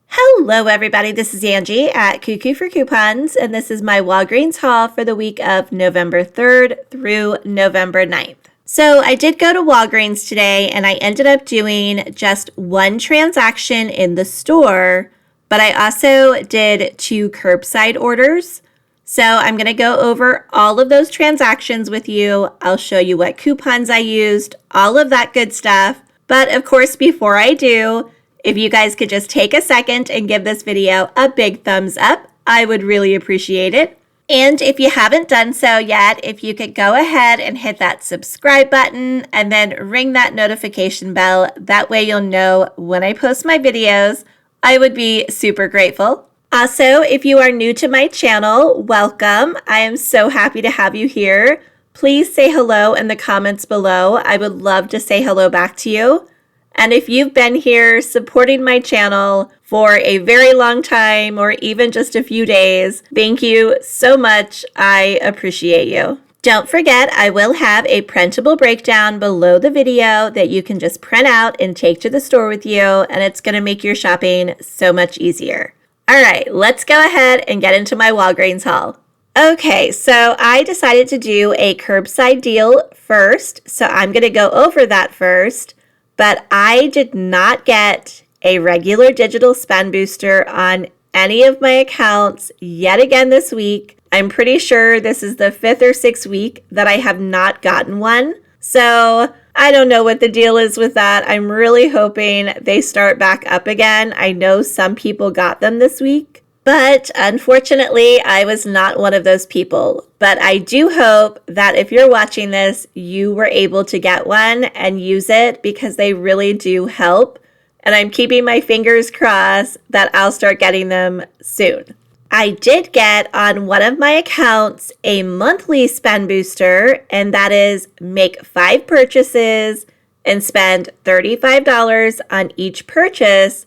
Hello everybody, this is Angie at Cuckoo for Coupons, and this is my Walgreens haul for the week of November 3rd through November 9th. So I did go to Walgreens today and I ended up doing just one transaction in the store, but I also did 2 curbside orders. So I'm going to go over all of those transactions with you. I'll show you what coupons I used, all of that good stuff. But of course, before I do, if you guys could just take a second and give this video a big thumbs up, I would really appreciate it. And if you haven't done so yet, if you could go ahead and hit that subscribe button and then ring that notification bell, that way you'll know when I post my videos, I would be super grateful. Also, if you are new to my channel, welcome. I am so happy to have you here. Please say hello in the comments below. I would love to say hello back to you. And if you've been here supporting my channel for a very long time or even just a few days, thank you so much. I appreciate you. Don't forget, I will have a printable breakdown below the video that you can just print out and take to the store with you, and it's going to make your shopping so much easier. All right, let's go ahead and get into my Walgreens haul. Okay, so I decided to do a curbside deal first, so I'm going to go over that first. But I did not get a regular digital spend booster on any of my accounts yet again this week. I'm pretty sure this is the 5th or 6th week that I have not gotten one. So I don't know what the deal is with that. I'm really hoping they start back up again. I know some people got them this week. But unfortunately, I was not one of those people. But I do hope that if you're watching this, you were able to get one and use it because they really do help. And I'm keeping my fingers crossed that I'll start getting them soon. I did get on one of my accounts a monthly spend booster, and that is make 5 purchases and spend $35 on each purchase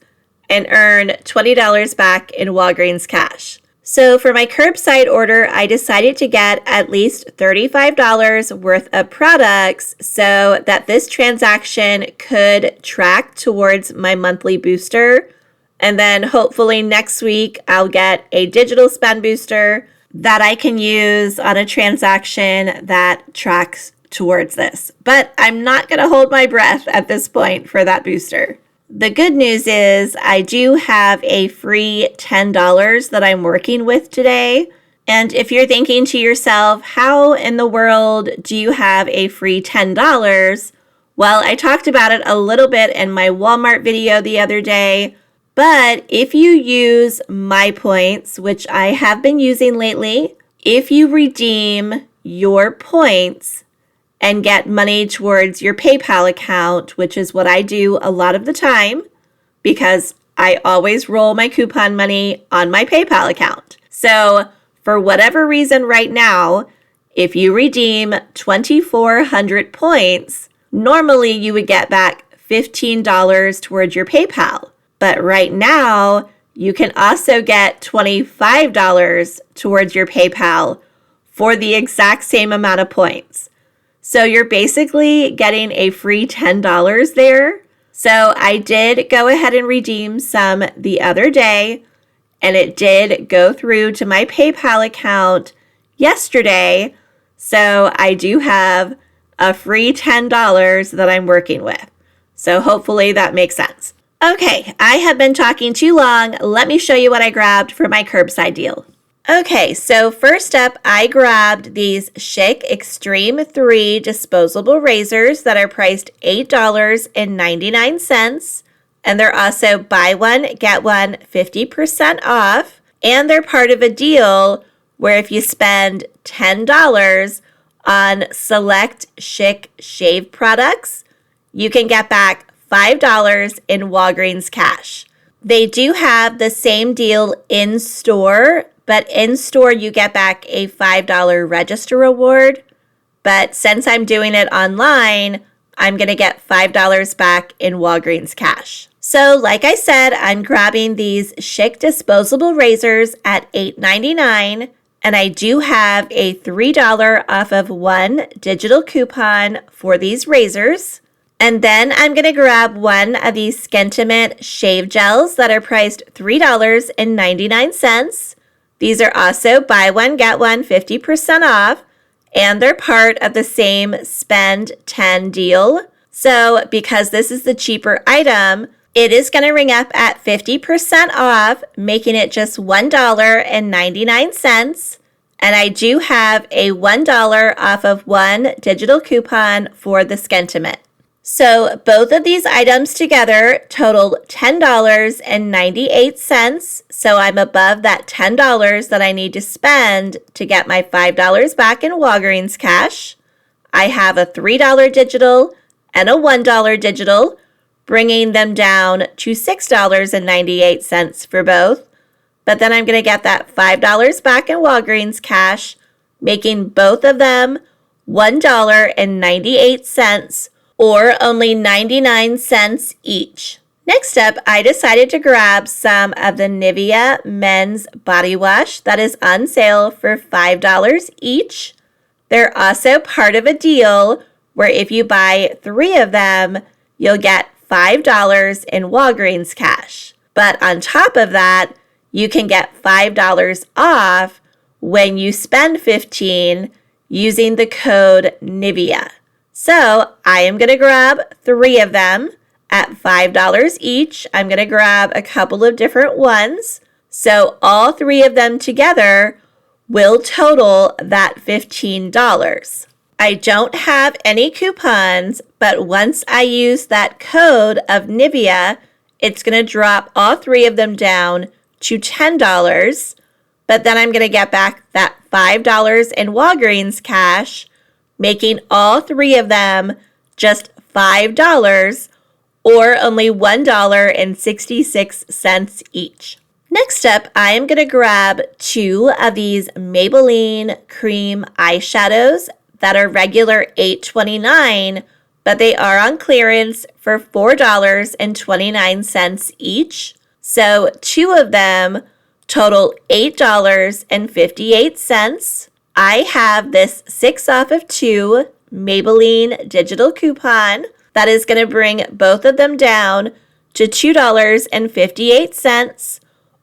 and earn $20 back in Walgreens cash. So for my curbside order, I decided to get at least $35 worth of products so that this transaction could track towards my monthly booster. And then hopefully next week, I'll get a digital spend booster that I can use on a transaction that tracks towards this. But I'm not going to hold my breath at this point for that booster. The good news is I do have a free $10 that I'm working with today. And if you're thinking to yourself, how in the world do you have a free $10? Well, I talked about it a little bit in my Walmart video the other day. But if you use my points, which I have been using lately, if you redeem your points and get money towards your PayPal account, which is what I do a lot of the time because I always roll my coupon money on my PayPal account. So for whatever reason right now, if you redeem 2,400 points, normally you would get back $15 towards your PayPal. But right now, you can also get $25 towards your PayPal for the exact same amount of points. So you're basically getting a free $10 there. So I did go ahead and redeem some the other day, and it did go through to my PayPal account yesterday. So I do have a free $10 that I'm working with. So hopefully that makes sense. Okay, I have been talking too long. Let me show you what I grabbed for my curbside deal. Okay, so first up, I grabbed these Schick Extreme 3 disposable razors that are priced $8.99. And they're also buy one, get one 50% off. And they're part of a deal where if you spend $10 on select Schick shave products, you can get back $5 in Walgreens cash. They do have the same deal in store, but in store you get back a $5 register reward. But since I'm doing it online, I'm going to get $5 back in Walgreens cash. So like I said, I'm grabbing these Schick disposable razors at $8.99, and I do have a $3 off of one digital coupon for these razors. And then I'm going to grab one of these Skintimate shave gels that are priced $3.99. These are also buy one, get one 50% off, and they're part of the same spend 10 deal. So because this is the cheaper item, it is going to ring up at 50% off, making it just $1.99. And I do have a $1 off of one digital coupon for the Skintimate. So both of these items together totaled $10.98. So I'm above that $10 that I need to spend to get my $5 back in Walgreens cash. I have a $3 digital and a $1 digital, bringing them down to $6.98 for both. But then I'm going to get that $5 back in Walgreens cash, making both of them $1.98 or only 99 cents each. Next up, I decided to grab some of the Nivea men's body wash that is on sale for $5 each. They're also part of a deal where if you buy 3 of them, you'll get $5 in Walgreens cash. But on top of that, you can get $5 off when you spend $15 using the code NIVEA. So I am going to grab 3 of them at $5 each. I'm going to grab a couple of different ones. So all 3 of them together will total that $15. I don't have any coupons, but once I use that code of NIVEA, it's going to drop all 3 of them down to $10. But then I'm going to get back that $5 in Walgreens cash, making all 3 of them just $5 or only $1.66 each. Next up, I am going to grab 2 of these Maybelline cream eyeshadows that are regular $8.29, but they are on clearance for $4.29 each. So 2 of them total $8.58. I have this 6 off of 2 Maybelline digital coupon that is going to bring both of them down to $2.58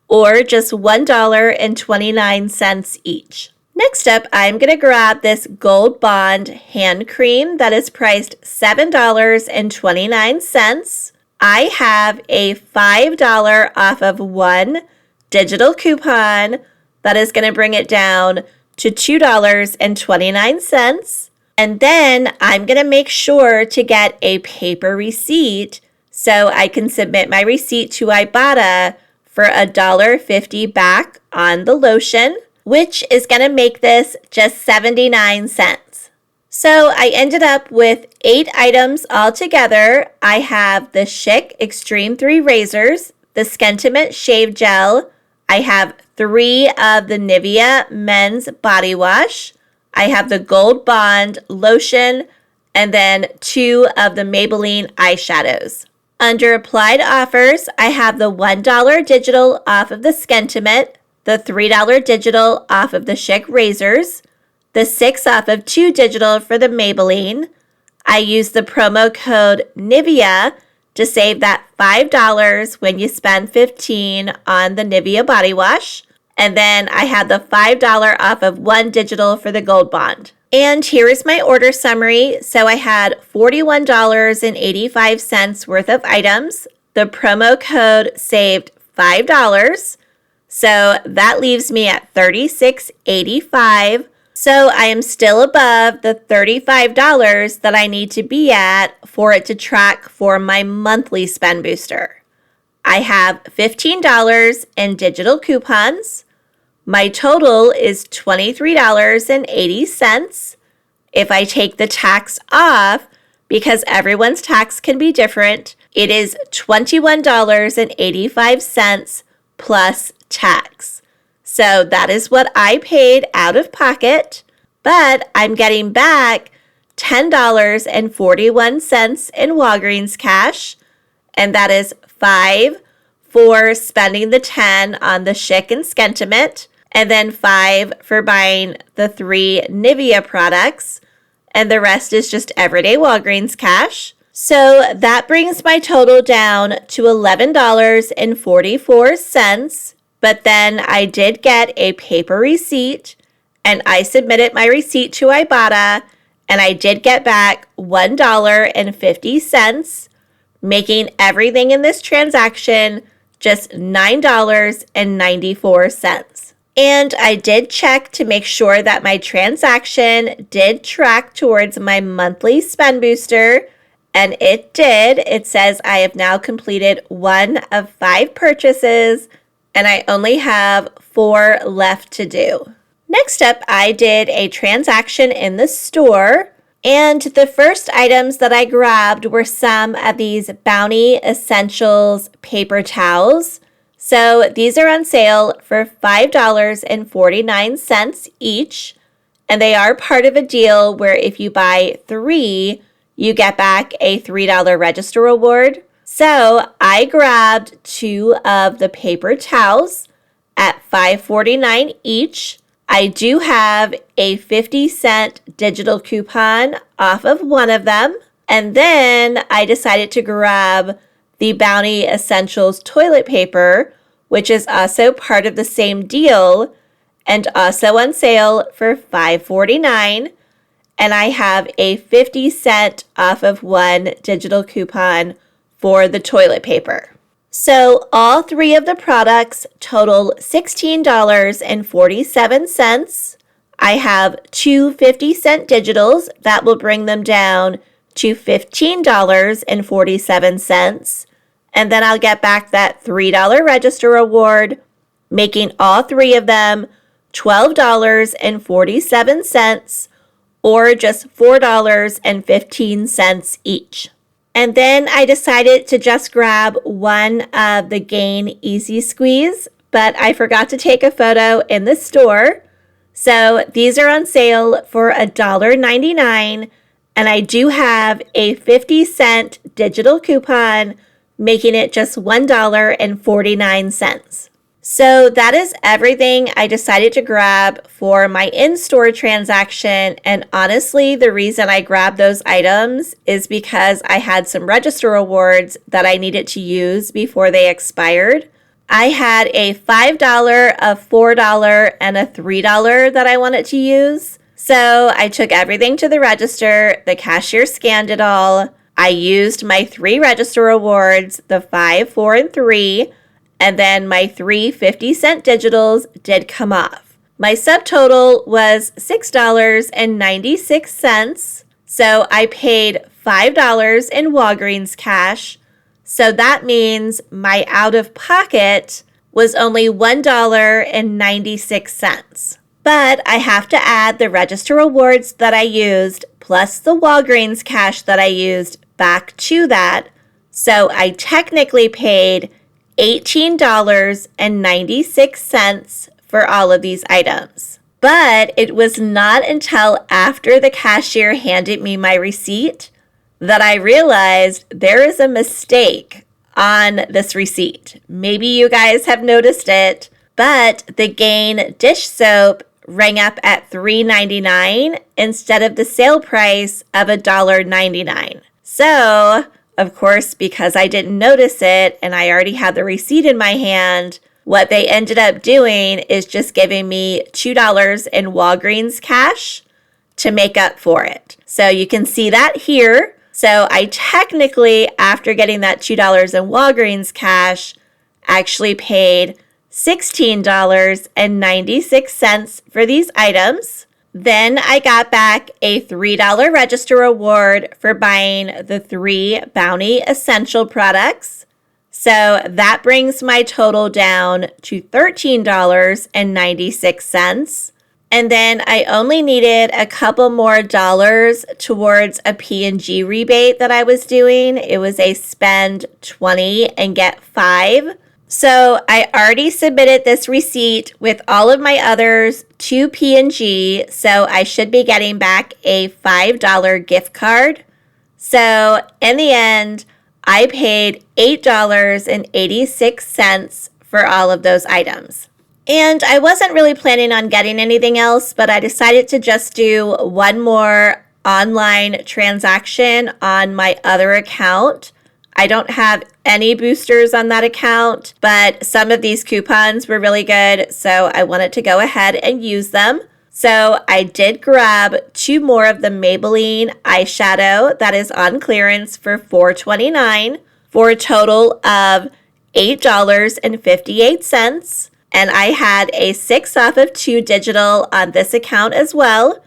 or just $1.29 each. Next up, I'm going to grab this Gold Bond hand cream that is priced $7.29. I have a $5 off of 1 digital coupon that is going to bring it down to $2.29. And then I'm going to make sure to get a paper receipt so I can submit my receipt to Ibotta for $1.50 back on the lotion, which is going to make this just 79 cents. So I ended up with 8 items altogether. I have the Schick Extreme 3 razors, the Skintimate shave gel. I have 3 of the Nivea men's body wash. I have the Gold Bond lotion, and then 2 of the Maybelline eyeshadows. Under applied offers, I have the $1 digital off of the Skintimate, the $3 digital off of the Schick razors, the 6 off of 2 digital for the Maybelline. I use the promo code NIVEA to save that $5 when you spend $15 on the Nivea body wash. And then I had the $5 off of 1 digital for the Gold Bond. And here is my order summary. So I had $41.85 worth of items. The promo code saved $5. So that leaves me at $36.85. So I am still above the $35 that I need to be at for it to track for my monthly spend booster. I have $15 in digital coupons. My total is $23.80. If I take the tax off, because everyone's tax can be different, it is $21.85 plus tax. So that is what I paid out of pocket, but I'm getting back $10.41 in Walgreens cash, and that is $5 for spending the $10 on the Schick and Skintimate, and then $5 for buying the 3 Nivea products, and the rest is just everyday Walgreens cash. So that brings my total down to $11.44. But then I did get a paper receipt, and I submitted my receipt to Ibotta, and I did get back $1.50, making everything in this transaction just $9.94. And I did check to make sure that my transaction did track towards my monthly spend booster, and it did. It says I have now completed 1 of 5 purchases, and I only have 4 left to do. Next up, I did a transaction in the store, and the first items that I grabbed were some of these Bounty Essentials paper towels. So these are on sale for $5.49 each, and they are part of a deal where if you buy 3, you get back a $3 register reward. So I grabbed 2 of the paper towels at $5.49 each. I do have a 50-cent digital coupon off of one of them. And then I decided to grab the Bounty Essentials toilet paper, which is also part of the same deal and also on sale for $5.49. And I have a 50-cent off of one digital coupon for the toilet paper. So all 3 of the products total $16.47. I have 2 50-cent digitals that will bring them down to $15.47. And then I'll get back that $3 register reward, making all 3 of them $12.47 or just $4.15 each. And then I decided to just grab one of the Gain Easy Squeeze, but I forgot to take a photo in the store. So these are on sale for $1.99, and I do have a 50-cent digital coupon, making it just $1.49. So that is everything I decided to grab for my in-store transaction. And honestly, the reason I grabbed those items is because I had some register rewards that I needed to use before they expired. I had a $5, a $4, and a $3 that I wanted to use. So I took everything to the register. The cashier scanned it all. I used my 3 register rewards, the 5, 4, and 3. And then my 3 50-cent digitals did come off. My subtotal was $6.96. So I paid $5 in Walgreens cash. So that means my out-of-pocket was only $1.96. But I have to add the register rewards that I used plus the Walgreens cash that I used back to that. So I technically paid $18.96 for all of these items. But it was not until after the cashier handed me my receipt that I realized there is a mistake on this receipt. Maybe you guys have noticed it, but the Gain dish soap rang up at $3.99 instead of the sale price of $1.99. So, of course, because I didn't notice it and I already had the receipt in my hand, what they ended up doing is just giving me $2 in Walgreens cash to make up for it. So you can see that here. So I technically, after getting that $2 in Walgreens cash, actually paid $16.96 for these items. Then I got back a $3 register reward for buying the 3 Bounty Essential products. So that brings my total down to $13.96. And then I only needed a couple more dollars towards a P&G rebate that I was doing. It was a spend 20 and get 5. So I already submitted this receipt with all of my others to P&G, so I should be getting back a $5 gift card. So in the end, I paid $8.86 for all of those items. And I wasn't really planning on getting anything else, but I decided to just do one more online transaction on my other account. I don't have any boosters on that account, but some of these coupons were really good, so I wanted to go ahead and use them. So I did grab 2 more of the Maybelline eyeshadow that is on clearance for $4.29 for a total of $8.58. And I had a 6 off of 2 digital on this account as well,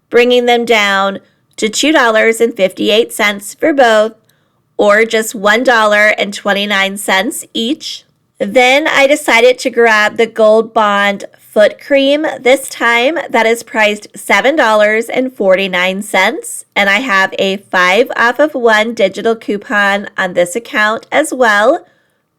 bringing them down to $2.58 for both, or just $1.29 each. Then I decided to grab the Gold Bond foot cream this time that is priced $7.49, and I have a 5 off of 1 digital coupon on this account as well,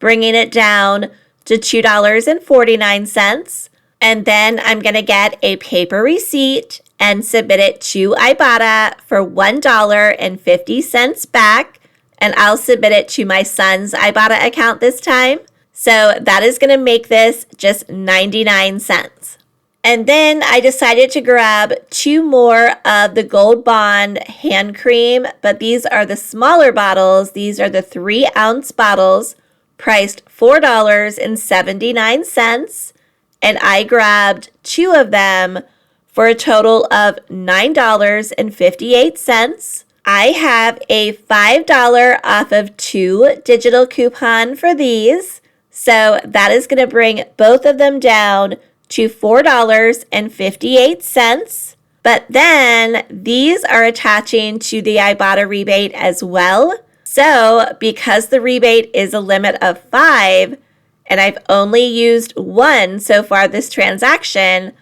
bringing it down to $2.49. And then I'm going to get a paper receipt and submit it to Ibotta for $1.50 back, and I'll submit it to my son's Ibotta account this time. So that is going to make this just 99 cents. And then I decided to grab 2 more of the Gold Bond hand cream, but these are the smaller bottles. These are the 3-ounce bottles, priced $4.79, and I grabbed 2 of them for a total of $9.58. I have a $5 off of 2 digital coupon for these, so that is going to bring both of them down to $4.58. But then these are attaching to the Ibotta rebate as well. So because the rebate is a limit of 5, and I've only used 1 so far this transaction,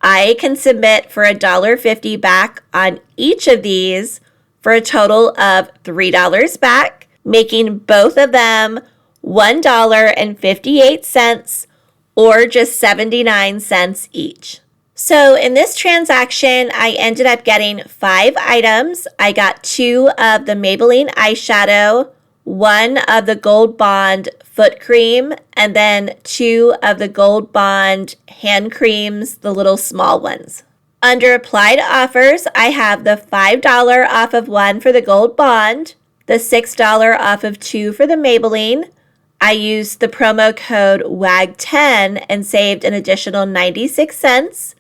I can submit for $1.50 back on each of these for a total of $3 back, making both of them $1.58, or just 79 cents each. So in this transaction, I ended up getting 5 items. I got 2 of the Maybelline eyeshadow, 1 of the Gold Bond foot cream, and then 2 of the Gold Bond hand creams, the little small ones. Under applied offers, I have the $5 off of 1 for the Gold Bond, the $6 off of 2 for the Maybelline. I used the promo code WAG10 and saved an additional 96 cents.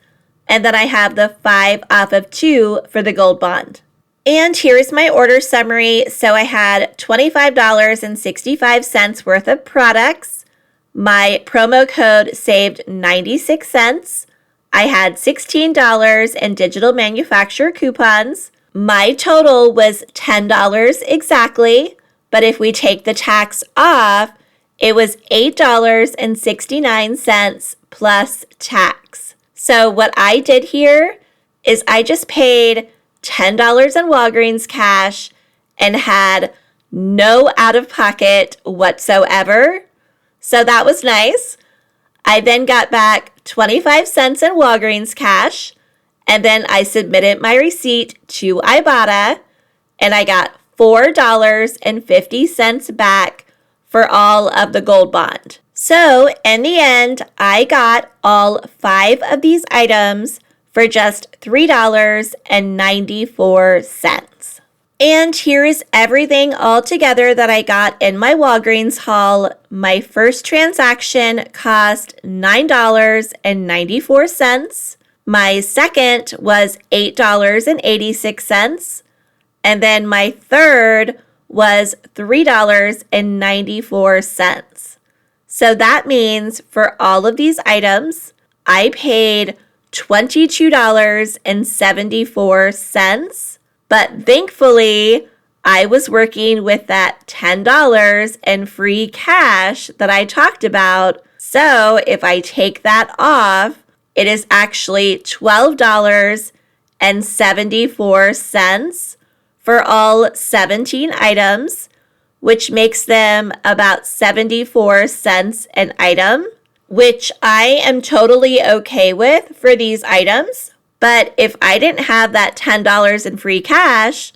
And then I have the 5 off of 2 for the Gold Bond. And here's my order summary. So I had $25.65 worth of products. My promo code saved 96 cents. I had $16 in digital manufacturer coupons. My total was $10 exactly, but if we take the tax off, it was $8.69 plus tax. So what I did here is I just paid $10 in Walgreens cash and had no out-of-pocket whatsoever. So that was nice. I then got back 25 cents in Walgreens cash, and then I submitted my receipt to Ibotta, and I got $4.50 back for all of the Gold Bond. So in the end, I got all 5 of these items for just $3.94. And here is everything all together that I got in my Walgreens haul. My first transaction cost $9.94. My second was $8.86. And then my third was $3.94. So that means for all of these items, I paid $22.74. But thankfully, I was working with that $10 in free cash that I talked about. So if I take that off, it is actually $12.74 for all 17 items, which makes them about 74 cents an item, which I am totally okay with for these items. But if I didn't have that $10 in free cash,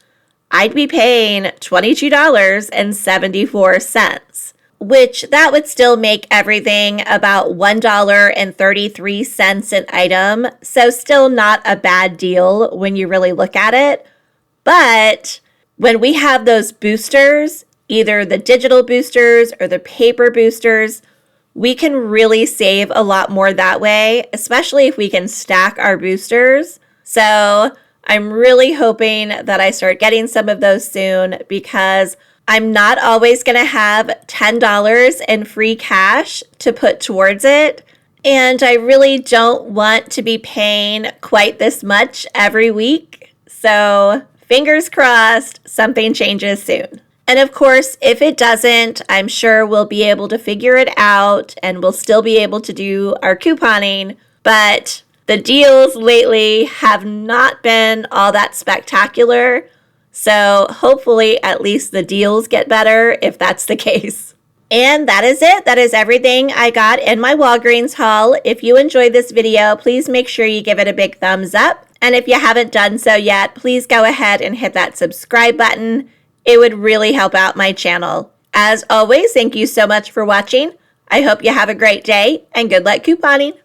I'd be paying $22.74, which that would still make everything about $1.33 an item. So still not a bad deal when you really look at it. But when we have those boosters, either the digital boosters or the paper boosters, we can really save a lot more that way, especially if we can stack our boosters. So I'm really hoping that I start getting some of those soon because I'm not always going to have $10 in free cash to put towards it. And I really don't want to be paying quite this much every week. So fingers crossed, something changes soon. And of course, if it doesn't, I'm sure we'll be able to figure it out and we'll still be able to do our couponing. But the deals lately have not been all that spectacular. So hopefully at least the deals get better if that's the case. And that is it. That is everything I got in my Walgreens haul. If you enjoyed this video, please make sure you give it a big thumbs up. And if you haven't done so yet, please go ahead and hit that subscribe button. It would really help out my channel. As always, thank you so much for watching. I hope you have a great day and good luck couponing.